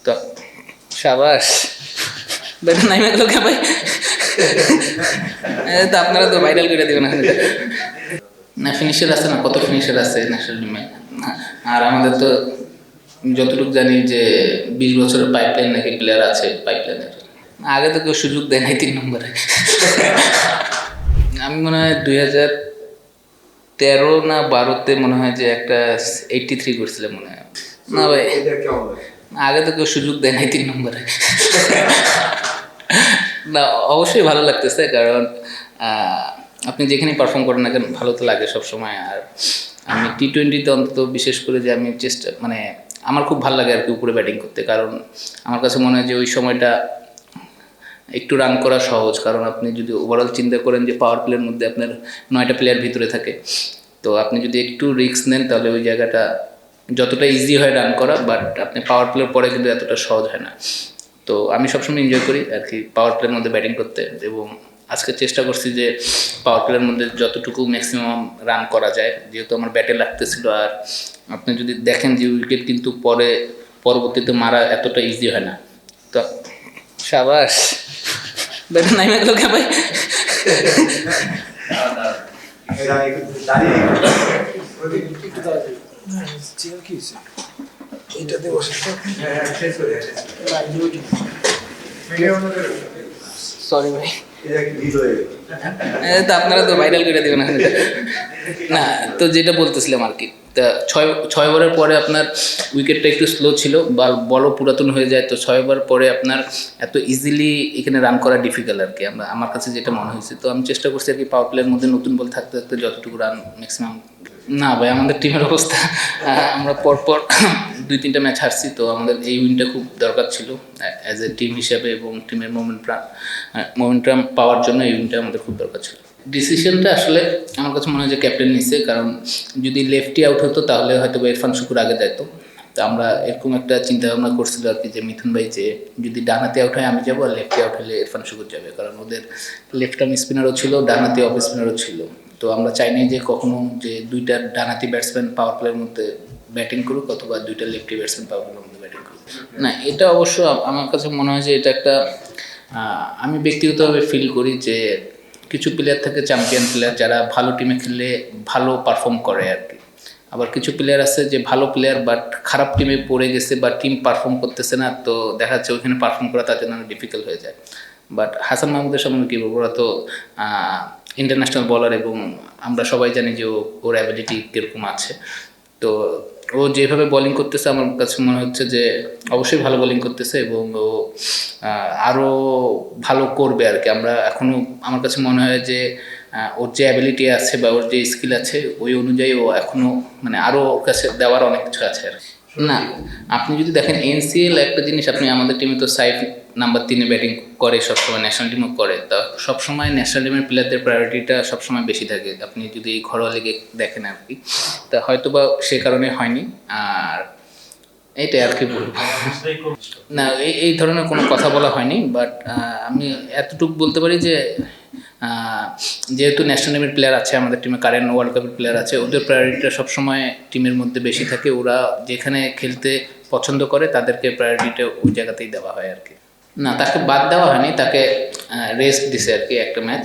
তো সাবাস বেটা নাইমা গেল কে ভাই, তো আপনারা তো ভাইরাল করে দেবেন না। ফিনিশার আছে না, কত ফিনিশার আছে ন্যাশনাল টিমে। আর আমাদের তো যতটুকু জানি যে 20 বছরের পাইপলাইন নাকি প্লেয়ার আছে পাইপলাইনের। আগে তো কেউ সুযোগ দেয় নাই 3 নম্বরে। আমি মনে হয় 2013 না 12-তে মনে হয় যে একটা 83 করছিলাম মনে হয়। না ভাই, আগে তো কেউ সুযোগ দেয় নাই 3 নম্বরে। না অবশ্যই ভালো লাগতেছে, কারণ আপনি যেখানে পারফর্ম করেন না কেন ভালো তো লাগে সবসময়। আর আমি T20-তে অন্তত বিশেষ করে যে আমি চেষ্টা মানে আমার খুব ভালো লাগে আর কি উপরে ব্যাটিং করতে, কারণ আমার কাছে মনে হয় যে ওই সময়টা একটু রান করা সহজ। কারণ আপনি যদি ওভারঅল চিন্তা করেন যে পাওয়ার প্লের মধ্যে আপনার 9টা প্লেয়ার ভিতরে থাকে, তো আপনি যদি একটু রিস্ক নেন তাহলে ওই জায়গাটা যতটা ইজি হয় রান করা, বাট আপনি পাওয়ার প্লের পরে কিন্তু এতটা সহজ হয় না। তো আমি সবসময় এনজয় করি আর কি পাওয়ার প্লের মধ্যে ব্যাটিং করতে, এবং আজকে চেষ্টা করছি যে পাওয়ার প্লের মধ্যে যতটুকু ম্যাক্সিমাম রান করা যায়, যেহেতু আমার ব্যাটে লাগতেছিল। আর আপনি যদি দেখেন যে উইকেট কিন্তু পরবর্তীতে মারা এতটা ইজি হয় না। তো সাবাস বেটা নাইমা গেল কে ভাই। সরি ভাই, তো আপনারা তো ভাইরাল করে দেবেন না। তো যেটা বলতেছিলাম আর কি, তা 6 ওভারের পরে আপনার উইকেটটা একটু স্লো ছিল বা বলও পুরাতন হয়ে যায়, তো 6 ওভার পরে আপনার এত ইজিলি এখানে রান করা ডিফিকাল্ট আর কি আমার কাছে যেটা মনে হয়েছে। তো আমি চেষ্টা করছি আর কি পাওয়ার প্লের মধ্যে নতুন বল থাকতে থাকতে যতটুকু রান ম্যাক্সিমাম। না ভাই, আমাদের টিমের অবস্থা আমরা পরপর 2-3টা ম্যাচ হারছি, তো আমাদের এই উইনটা খুব দরকার ছিল অ্যাজ এ টিম হিসাবে, এবং টিমের মোমেন্টাম পাওয়ার জন্য এই উইনটা আমাদের খুব দরকার ছিল। ডিসিশনটা আসলে আমার কাছে মনে হয় যে ক্যাপ্টেন নিচ্ছে, কারণ যদি লেফটি আউট হতো তাহলে হয়তো ইরফান শুকুর আগে যেত। তো আমরা এরকম একটা চিন্তা ভাবনা করছিল আর কি, যে মিথুন ভাই যে যদি ডানাতে আউট হয় আমি যাবো, আর লেফটি আউট হলে ইরফান শুকুর যাবে, কারণ ওদের লেফট আর্ম স্পিনারও ছিল, ডানাতে অফ স্পিনারও ছিল। তো আমরা চাইনি যে কখনো যে 2টা ডানাতি ব্যাটসম্যান পাওয়ার প্লের মধ্যে ব্যাটিং করুক, অথবা 2টা লেফটি ব্যাটসম্যান পাওয়ার প্লের মধ্যে ব্যাটিং করুক। না, এটা অবশ্য আমার কাছে মনে হয় যে এটা একটা আমি ব্যক্তিগতভাবে ফিল করি যে কিছু প্লেয়ার থাকে চ্যাম্পিয়ন প্লেয়ার, যারা ভালো টিমে খেললে ভালো পারফর্ম করে আর কি। আবার কিছু প্লেয়ার আছে যে ভালো প্লেয়ার বাট খারাপ টিমে পড়ে গেছে বা টিম পারফর্ম করতেছে না, তো দেখা যাচ্ছে ওইখানে পারফর্ম করা তার জন্য ডিফিকাল্ট হয়ে যায়। বাট হাসান মাহমুদের সম্বন্ধে কী বলবো, ওরা তো ইন্টারন্যাশনাল বলার, এবং আমরা সবাই জানি যে ওর অ্যাবিলিটি কীরকম আছে। তো ও যেভাবে বোলিং করতেছে আমার কাছে মনে হচ্ছে যে অবশ্যই ভালো বোলিং করতেছে, এবং ও আরও ভালো করবে আর কি। আমরা এখনও আমার কাছে মনে হয় যে ওর যে অ্যাবিলিটি আছে বা ওর যে স্কিল আছে ওই অনুযায়ী ও এখনও মানে আরও ওর কাছে দেওয়ার অনেক কিছু আছে আর কি। না, আপনি যদি দেখেন এনসিএল একটা জিনিস, আপনি আমাদের টিমে তো সাইফ নাম্বার 3-এ ব্যাটিং করে সবসময়, ন্যাশনাল টিমও করে, তা সবসময় ন্যাশনাল টিমের প্লেয়ারদের প্রায়োরিটিটা সবসময় বেশি থাকে আপনি যদি এই ঘরোয়া লিগে দেখেন আর কি। তা হয়তো বা সে কারণে হয়নি। আর এইটাই আর কি বলবো। না, এই ধরনের কোনো কথা বলা হয়নি, বাট আমি এতটুকু বলতে পারি যে যেহেতু ন্যাশনাল টিমের প্লেয়ার আছে আমাদের টিমে, কারেন্ট ওয়ার্ল্ড কাপের প্লেয়ার আছে, ওদের প্রায়োরিটিটা সবসময় টিমের মধ্যে বেশি থাকে। ওরা যেখানে খেলতে পছন্দ করে তাদেরকে প্রায়োরিটিটা ওই জায়গাতেই দেওয়া হয় আর কি। না, তাকে বাদ দেওয়া হয়নি, তাকে রেস্ট দিছে আর কি একটা ম্যাচ।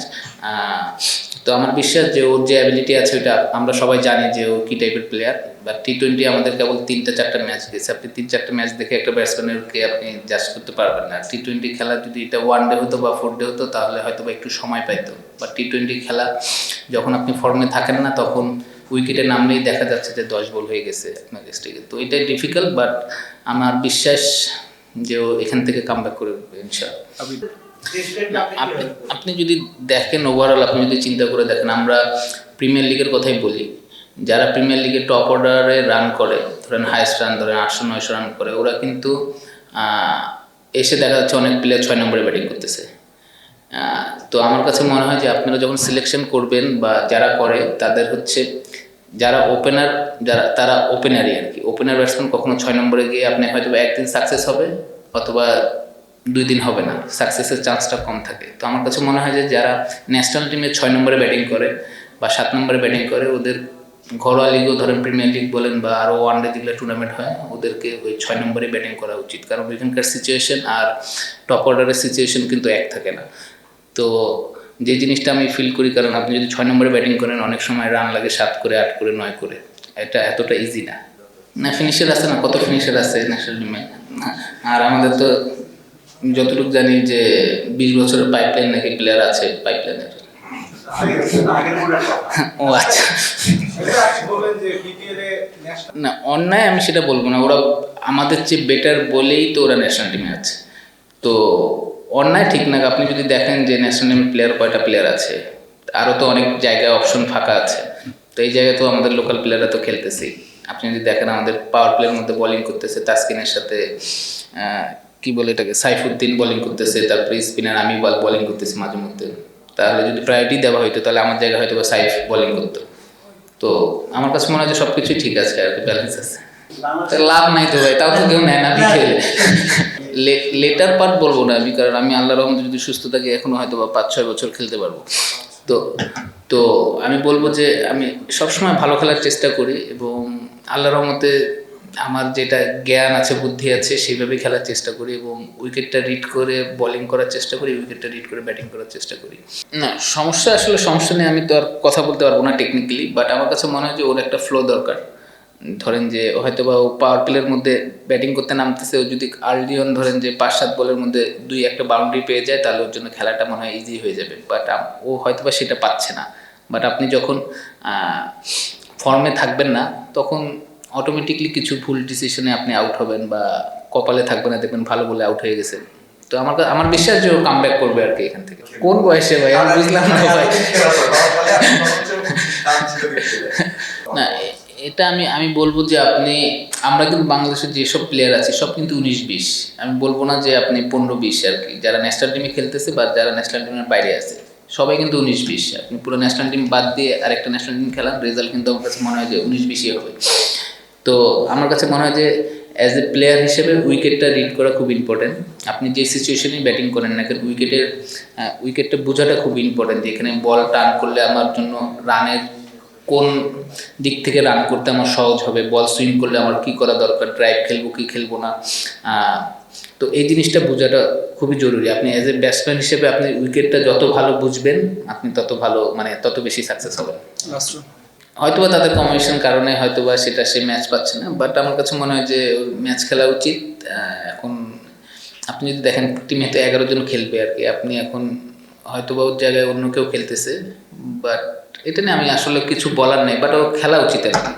তো আমার বিশ্বাস যে ওর যে অ্যাবিলিটি আছে ওইটা আমরা সবাই জানি যে ও কী টাইপের প্লেয়ার। বা T20 আমাদের কেবল 3-4টা ম্যাচ গেছে, আপনি 3-4টা ম্যাচ দেখে একটা ব্যাটসম্যানকে আপনি জাজ করতে পারবেন না। T20 খেলা যদি এটা 1 ডে হতো বা 4 ডে হতো তাহলে হয়তো বা একটু সময় পাইতো। বা T20 খেলা যখন আপনি ফর্মে থাকেন না, তখন উইকেটে নামলেই দেখা যাচ্ছে যে 10 বল হয়ে গেছে আপনার স্ট্রিকে। তো এটাই ডিফিকাল্ট, বাট আমার বিশ্বাস যে ও এখান থেকে কামব্যাক করে উঠবে ইনশাআল্লাহ। আপনি যদি দেখেন ওভারঅল, আপনি যদি চিন্তা করে দেখেন, আমরা প্রিমিয়ার লিগের কথাই বলি, যারা প্রিমিয়ার লিগে টপ অর্ডারে রান করে, ধরেন হাইস্ট রান ধরেন 800-900 রান করে, ওরা কিন্তু এসে দেখা যাচ্ছে অনেক প্লেয়ার 6 নম্বরে ব্যাটিং করতেছে। তো আমার কাছে মনে হয় যে আপনারা যখন সিলেকশন করবেন বা যারা করে তাদের হচ্ছে যারা ওপেনার, তারা ওপেনারই আর কি। ওপেনার ব্যাটসম্যান কখনো 6 নম্বরে গিয়ে আপনি হয়তো একদিন সাকসেস হবে অথবা 2 দিন হবে না, সাকসেসের চান্সটা কম থাকে। তো আমার কাছে মনে হয় যে যারা ন্যাশনাল টিমে 6 নম্বরে ব্যাটিং করে বা 7 নম্বরে ব্যাটিং করে, ওদের ঘরোয়া লিগও ধরেন প্রিমিয়ার লিগ বলেন বা আরও ওয়ানডে যেগুলো টুর্নামেন্ট হয় ওদেরকে ওই 6 নম্বরে ব্যাটিং করা উচিত, কারণ ওইখানকার সিচুয়েশন আর টপ অর্ডারের সিচুয়েশন কিন্তু এক থাকে না। তো যে জিনিসটা আমি ফিল করি, কারণ আপনি যদি 6 নম্বরে ব্যাটিং করেন অনেক সময় রান লাগে 7 করে 8 করে 9 করে, এটা এতটা ইজি না। না ফিনিশার আছে না, কত ফিনিশার আছে ন্যাশনাল টিমে। আর আমাদের তো যতটুকু জানি যে 20 বছরের পাইপলাইন নাকি প্লেয়ার আছে পাইপলাইনের। ও আচ্ছা, না অন্যায় আমি সেটা বলবো না, ওরা আমাদের চেয়ে বেটার বলেই তো ওরা ন্যাশনাল টিমে আছে। তো অন্যায় ঠিক না, আপনি যদি দেখেন যে ন্যাশনাল টিমের প্লেয়ার কয়টা প্লেয়ার আছে, আরও তো অনেক জায়গায় অপশন ফাঁকা আছে। তো এই জায়গায় তো আমাদের লোকাল প্লেয়াররা তো খেলতেছেই। আপনি যদি দেখেন আমাদের পাওয়ার প্লেয়ার মধ্যে বোলিং করতেছে তাসকিনের সাথে কি বলে এটাকে সাইফুদ্দিন বোলিং করতেছে, তারপরে স্পিনার আমি বোলিং করতেছি মাঝে মধ্যে। তাহলে যদি প্রায়োরিটি দেওয়া হইতো তাহলে আমার জায়গায় হয়তো বা সাইফ বোলিং করতো। তো আমার কাছে মনে হয় যে সব কিছুই ঠিক আছে আর কি, ব্যালেন্স আছে। লাভ নাই তো ভাই, তাও তো কেউ নেয় না বিকেলে। লেটার পার্ট বলবো না আমি, কারণ আমি আল্লাহর রহমতে যদি সুস্থ থাকি এখনো হয়তো বা 5-6 বছর খেলতে পারবো। তো তো আমি বলবো যে আমি সবসময় ভালো খেলার চেষ্টা করি এবং আল্লাহর রহমতে আমার যেটা জ্ঞান আছে বুদ্ধি আছে সেইভাবে খেলার চেষ্টা করি এবং উইকেটটা রিড করে বোলিং করার চেষ্টা করি, উইকেটটা রিড করে ব্যাটিং করার চেষ্টা করি। না সমস্যা আসলে সমস্যা নেই, আমি তো আর কথা বলতে পারবো না টেকনিক্যালি, বাট আমার কাছে মনে হয় যে ওর একটা ফ্লো দরকার। ধরেন যে হয়তো বা ও পাওয়ার প্লের মধ্যে ব্যাটিং করতে নামতেছে, ও যদি আর্লি অন ধরেন যে 5-7 বলের মধ্যে 2-1 বাউন্ডারি পেয়ে যায় তাহলে ওর জন্য খেলাটা মনে হয় ইজি হয়ে যাবে, বাট ও হয়তো বা সেটা পাচ্ছে না। বাট আপনি যখন ফর্মে থাকবেন না তখন অটোমেটিকলি কিছু ভুল ডিসিশনে আপনি আউট হবেন বা কপালে থাকবে না, দেখবেন ভালো বলে আউট হয়ে গেছেন। তো আমার বিশ্বাস যে ও কাম ব্যাক করবে আর কি এখান থেকে। কোন বয়সে ভাই আমি বুঝলাম না ভাই। না এটা আমি বলবো যে আমরা কিন্তু বাংলাদেশের যেসব প্লেয়ার আছে সব কিন্তু 19-20, আমি বলবো না যে আপনি 15-20 আর কি, যারা ন্যাশনাল টিমে খেলতেছে বা যারা ন্যাশনাল টিমের বাইরে আছে সবাই কিন্তু 19-20। আপনি পুরো ন্যাশনাল টিম বাদ দিয়ে আরেকটা ন্যাশনাল টিম খেলান, রেজাল্ট কিন্তু আমার কাছে মনে হয় যে 19-20 হবে। তো আমার কাছে মনে হয় যে অ্যাজ এ প্লেয়ার হিসেবে উইকেটটা রিড করা খুব ইম্পর্টেন্ট। আপনি যে সিচুয়েশনেই ব্যাটিং করেন না কেন উইকেটটা বোঝাটা খুব ইম্পর্টেন্ট, যে এখানে বল টার্ন করলে আমার জন্য রানের কোন দিক থেকে রান করতে আমার সহজ হবে, বল সুইং করলে আমার কী করা দরকার, ড্রাইভ খেলবো কি খেলবো না। তো এই জিনিসটা বোঝাটা খুবই জরুরি। আপনি অ্যাজ এ ব্যাটসম্যান হিসেবে আপনি উইকেটটা যত ভালো বুঝবেন আপনি তত ভালো তত বেশি সাকসেস হবেন। হয়তোবা তাদের কম্বিনেশন কারণে হয়তোবা সেটা সে ম্যাচ পাচ্ছে না, বাট আমার কাছে মনে হয় যে ওর ম্যাচ খেলা উচিত। এখন আপনি যদি দেখেন টিমে তো 11 জন খেলবে আর কি, আপনি এখন হয়তোবা ওর জায়গায় অন্য কেউ খেলতেছে, বাট এটা নিয়ে আমি আসলে কিছু বলার নেই, বাট ও খেলা উচিত আর কি।